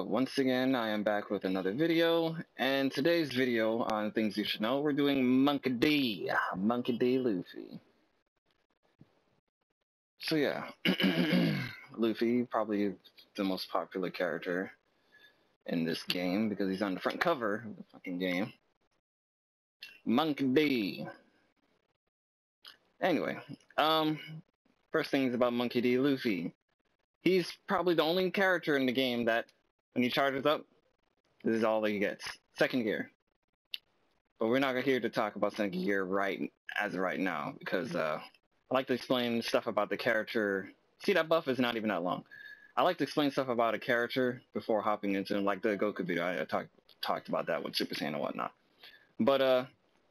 once again, I am back with another video, and today's video on things you should know, we're doing Monkey D Luffy. So yeah, Luffy, probably the most popular character in this game because he's on the front cover of the fucking game. Monkey D. Anyway, first things about Monkey D. Luffy. He's probably the only character in the game that, when he charges up, this is all that he gets. Second gear. But we're not here to talk about second gear right now, because I like to explain stuff about the character. See, that buff is not even that long. I like to explain stuff about a character before hopping into, like, the Goku video. I talked about that with Super Saiyan and whatnot. But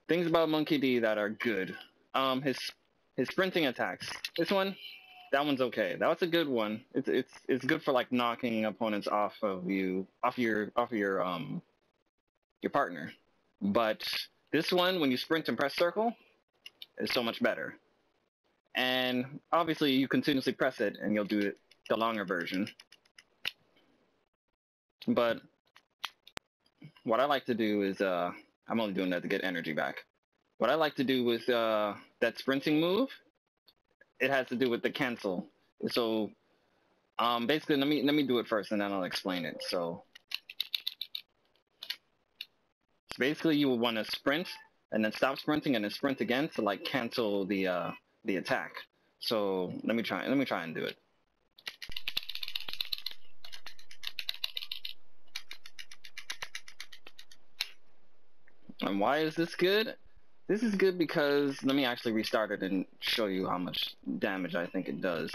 things about Monkey D that are good. His sprinting attacks. This one, that one's okay. That's a good one. It's good for like knocking opponents off your partner. But this one, when you sprint and press circle, is so much better. And obviously, you continuously press it, and you'll do it the longer version. But what I like to do is, I'm only doing that to get energy back. What I like to do with that sprinting move, it has to do with the cancel. So basically, let me do it first, and then I'll explain it. So basically, you will want to sprint, and then stop sprinting, and then sprint again to like cancel the attack. So let me try and do it. And why is this good? This is good because, let me actually restart it and show you how much damage I think it does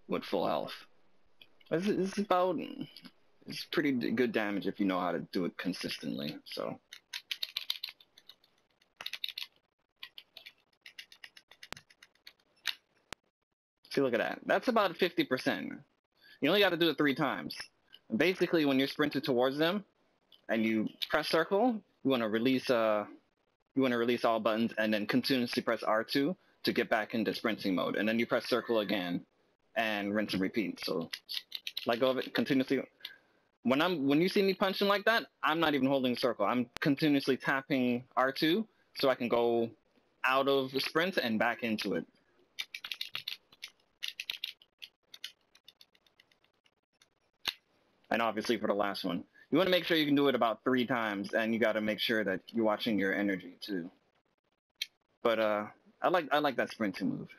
with full health. It's pretty good damage if you know how to do it consistently, so. See, look at that. That's about 50%. You only got to do it 3 times. Basically, when you're sprinting towards them and you press circle, you want to release all buttons and then continuously press R2 to get back into sprinting mode. And then you press circle again and rinse and repeat. So let go of it continuously. When you see me punching like that, I'm not even holding circle. I'm continuously tapping R2 so I can go out of the sprint and back into it. And obviously for the last one, you want to make sure you can do it about 3 times, and you got to make sure that you're watching your energy too. But I like that sprinting move.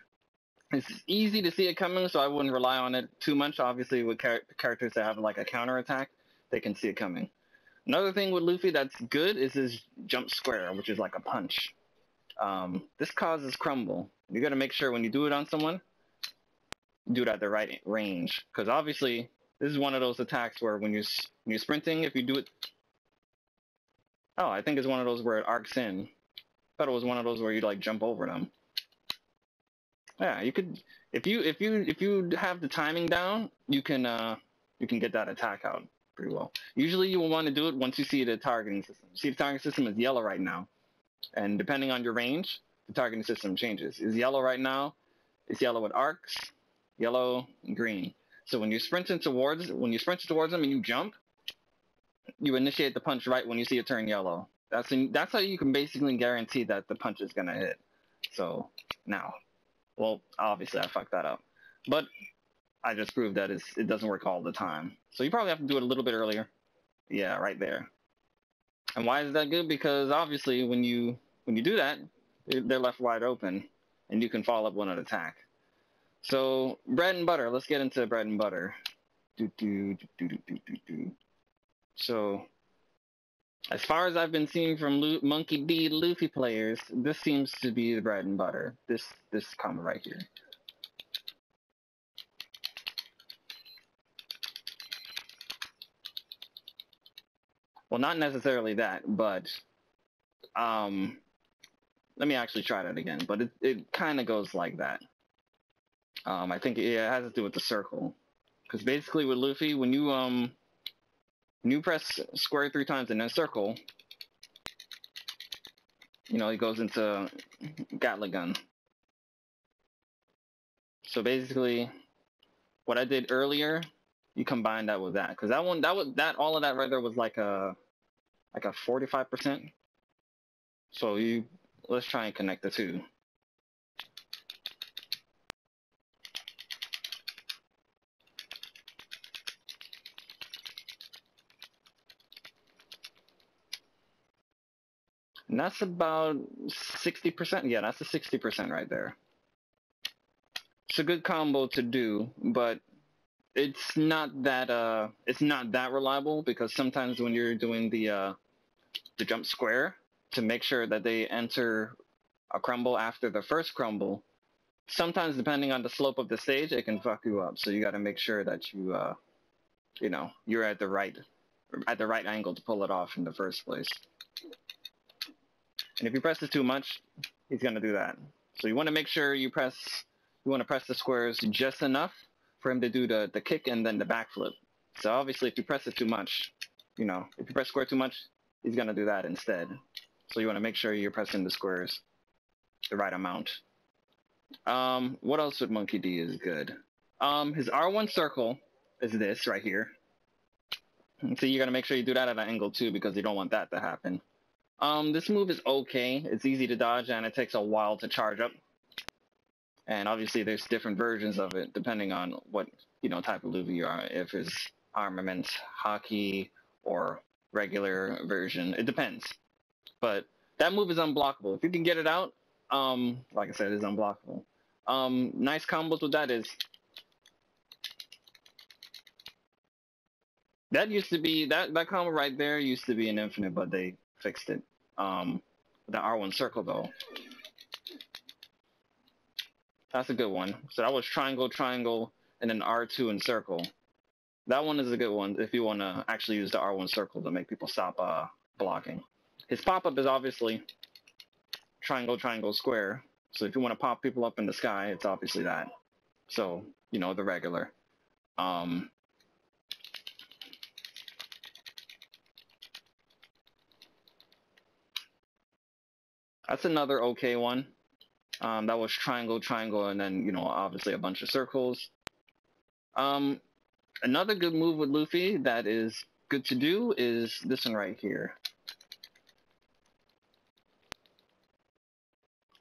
It's easy to see it coming, so I wouldn't rely on it too much. Obviously, with characters that have like a counter attack, they can see it coming. Another thing with Luffy that's good is his jump square, which is like a punch. This causes crumble. You got to make sure when you do it on someone, do it at the right range, because obviously this is one of those attacks where when you're sprinting, if you do it, oh, I think it's one of those where it arcs in. I thought it was one of those where you like jump over them. Yeah, you could, if you have the timing down, you can get that attack out pretty well. Usually you will want to do it once you see the targeting system. See, the targeting system is yellow right now, and depending on your range, the targeting system changes. It's yellow right now. It's yellow with arcs, yellow, and green. So when you're sprinting towards them and you jump, you initiate the punch right when you see it turn yellow. That's how you can basically guarantee that the punch is gonna hit. So now, well, obviously I fucked that up, but I just proved that it doesn't work all the time. So you probably have to do it a little bit earlier. Yeah, right there. And why is that good? Because obviously when you do that, they're left wide open, and you can follow up with an attack. So, bread and butter. Let's get into bread and butter. So, as far as I've been seeing from Monkey D Luffy players, this seems to be the bread and butter. This combo right here. Well, not necessarily that, but let me actually try that again. But it kind of goes like that. I think it has to do with the circle, because basically with Luffy, when you press square 3 times and then circle, you know, he goes into Gatling gun. So basically, what I did earlier you combine that with that, because all of that right there was like a 45%. So let's try and connect the two. And that's about 60%. Yeah, that's a 60% right there. It's a good combo to do, but it's not that reliable, because sometimes when you're doing the jump square to make sure that they enter a crumble after the first crumble, sometimes depending on the slope of the stage, it can fuck you up. So you got to make sure that you're at the right angle to pull it off in the first place. And if you press it too much, he's gonna do that. So you want to make sure you want to press the squares just enough for him to do the kick and then the backflip. So obviously, if you press it too much, if you press square too much, he's gonna do that instead. So you want to make sure you're pressing the squares the right amount. What else with Monkey D is good? His R1 circle is this right here. So you gotta make sure you do that at an angle too, because you don't want that to happen. This move is okay. It's easy to dodge, and it takes a while to charge up. And obviously, there's different versions of it depending on what type of Luffy you are. If it's armament, hockey, or regular version, it depends. But that move is unblockable. If you can get it out, like I said, it's unblockable. Nice combos with that is that used to be that combo right there used to be an infinite, but they fixed it. The R1 circle though, that's a good one. So that was triangle, and then R2 and circle. That one is a good one if you want to actually use the R1 circle to make people stop blocking. His pop-up is obviously triangle, square. So if you want to pop people up in the sky, it's obviously that. So, the regular. That's another okay one. That was triangle, and then, obviously a bunch of circles. Another good move with Luffy that is good to do is this one right here.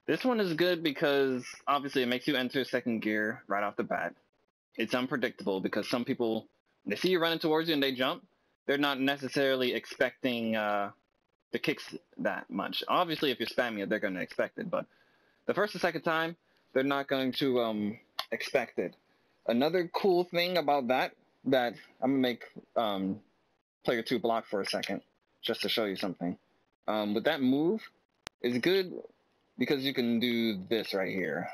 This one is good because, obviously, it makes you enter second gear right off the bat. It's unpredictable because some people, they see you running towards you and they jump. They're not necessarily expecting the kicks that much. Obviously, if you're spamming it, they're going to expect it. But the first and second time, they're not going to expect it. Another cool thing about that I'm going to make player 2 block for a second, just to show you something. With that move, it's good because you can do this right here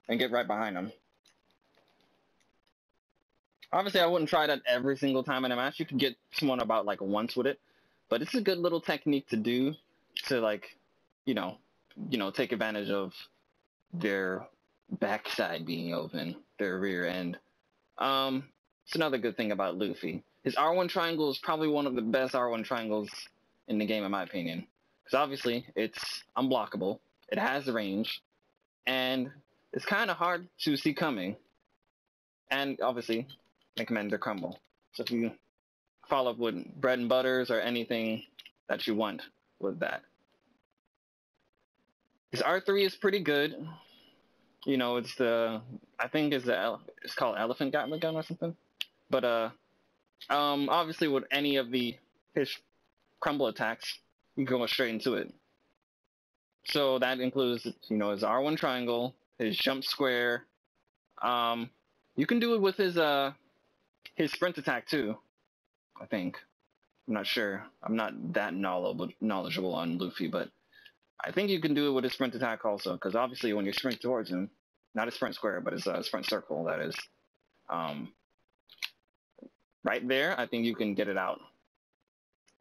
and get right behind them. Obviously, I wouldn't try that every single time in a match. You can get someone about like once with it, but it's a good little technique to do to take advantage of their backside being open, their rear end. It's another good thing about Luffy. His R1 triangle is probably one of the best R1 triangles in the game, in my opinion. Because obviously, it's unblockable, it has range, and it's kind of hard to see coming. And obviously, make them enter crumble. So if you follow up with bread and butters or anything that you want with that. His R3 is pretty good. I think it's called Elephant Gatling Gun or something. But obviously with any of his crumble attacks, you can go straight into it. So that includes, his R1 triangle, his jump square. You can do it with his sprint attack too, I think. I'm not sure. I'm not that knowledgeable on Luffy, but I think you can do it with his sprint attack also, because obviously when you sprint towards him, not a sprint square, but it's a sprint circle, that is. Right there, I think you can get it out.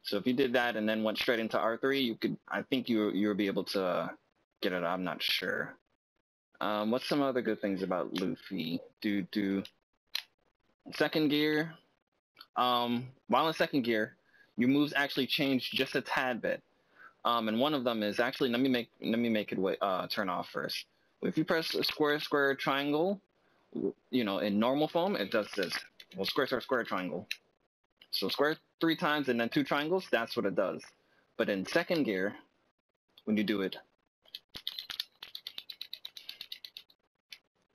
So if you did that and then went straight into R3, I think you would be able to get it out. I'm not sure. What's some other good things about Luffy? Second gear. While in second gear, your moves actually change just a tad bit. And one of them is actually, let me make it turn off first. If you press square, triangle, you know, in normal form, it does this. Well, square, square, square, triangle. So square 3 times and then 2 triangles, that's what it does. But in second gear, when you do it,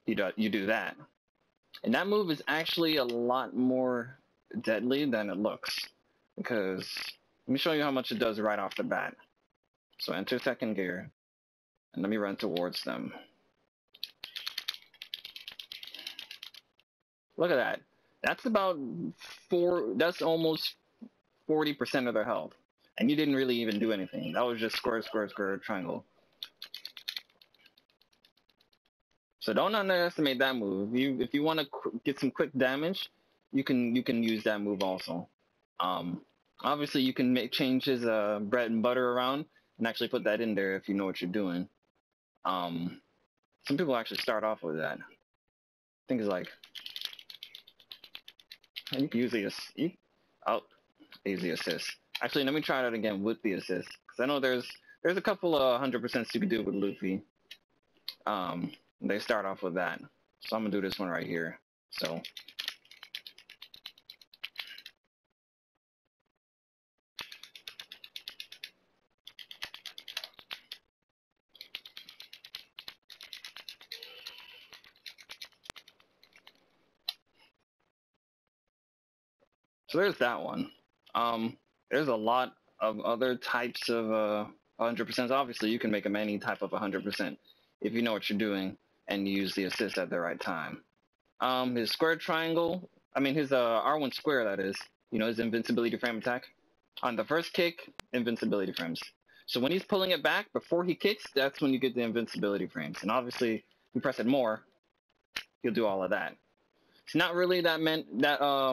you do that. And that move is actually a lot more deadly than it looks. Because, let me show you how much it does right off the bat. So enter second gear, and let me run towards them. Look at that. That's about that's almost 40% of their health. And you didn't really even do anything. That was just square, square, square, triangle. So don't underestimate that move. If you want to get some quick damage, you can use that move also. Obviously you can change his bread and butter around and actually put that in there if you know what you're doing. Some people actually start off with that. I think it's like, you can use easy assist. Actually, let me try that again with the assist, because I know there's a couple of 100% you can do with Luffy. They start off with that. So I'm gonna do this one right here. So there's that one. There's a lot of other types of 100%. Obviously, you can make them any type of 100% if you know what you're doing and you use the assist at the right time. His square triangle, his R1 square, that is, you know, his invincibility frame attack. On the first kick, invincibility frames. So when he's pulling it back before he kicks, that's when you get the invincibility frames. And obviously, if you press it more, he'll do all of that. It's not really that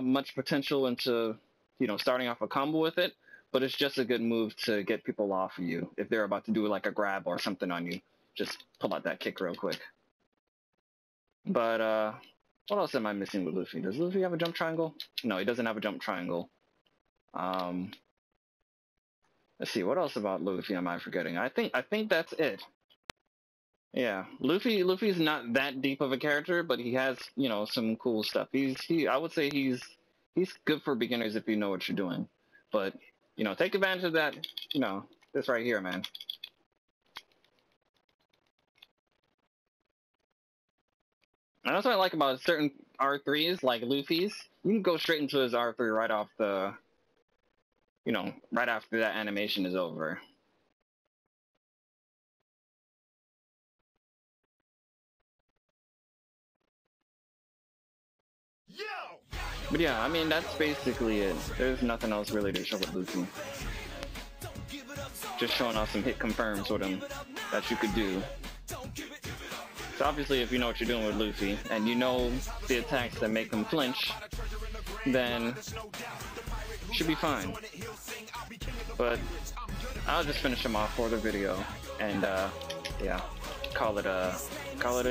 much potential into, you know, starting off a combo with it, but it's just a good move to get people off of you if they're about to do like a grab or something on you. Just pull out that kick real quick. But what else am I missing with Luffy? Does Luffy have a jump triangle? No, he doesn't have a jump triangle. Let's see, what else about Luffy am I forgetting? I think that's it. Yeah, Luffy's not that deep of a character, but he has, you know, some cool stuff. I would say he's good for beginners if you know what you're doing. But, you know, take advantage of that, you know, this right here, man. And that's what I like about certain R3s, like Luffy's. You can go straight into his R3 right off the, you know, right after that animation is over. But yeah, I mean, that's basically it. There's nothing else really to show with Luffy. Just showing off some hit confirms with him that you could do. So obviously, if you know what you're doing with Luffy, and you know the attacks that make him flinch, then you should be fine. But I'll just finish him off for the video, and yeah, call it a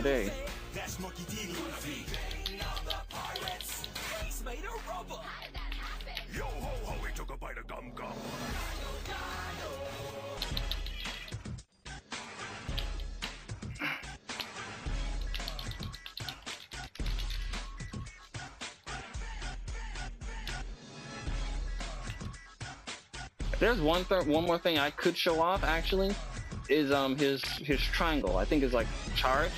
day. There's one more thing I could show off actually, is his triangle. I think it's like charge,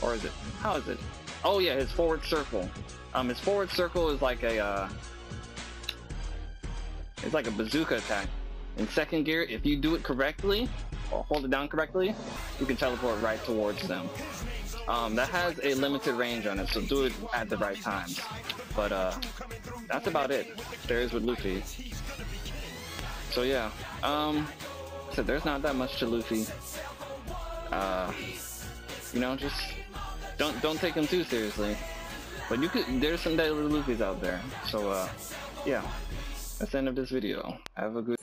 or is it? How is it? Oh yeah, his forward circle. His forward circle is like a it's like a bazooka attack. In second gear, if you do it correctly or hold it down correctly, you can teleport right towards them. That has a limited range on it, so do it at the right times. But that's about it. There is with Luffy. So yeah, so there's not that much to Luffy. You know, just don't take him too seriously. But there's some deadly Luffys out there. So yeah, that's the end of this video. Have a good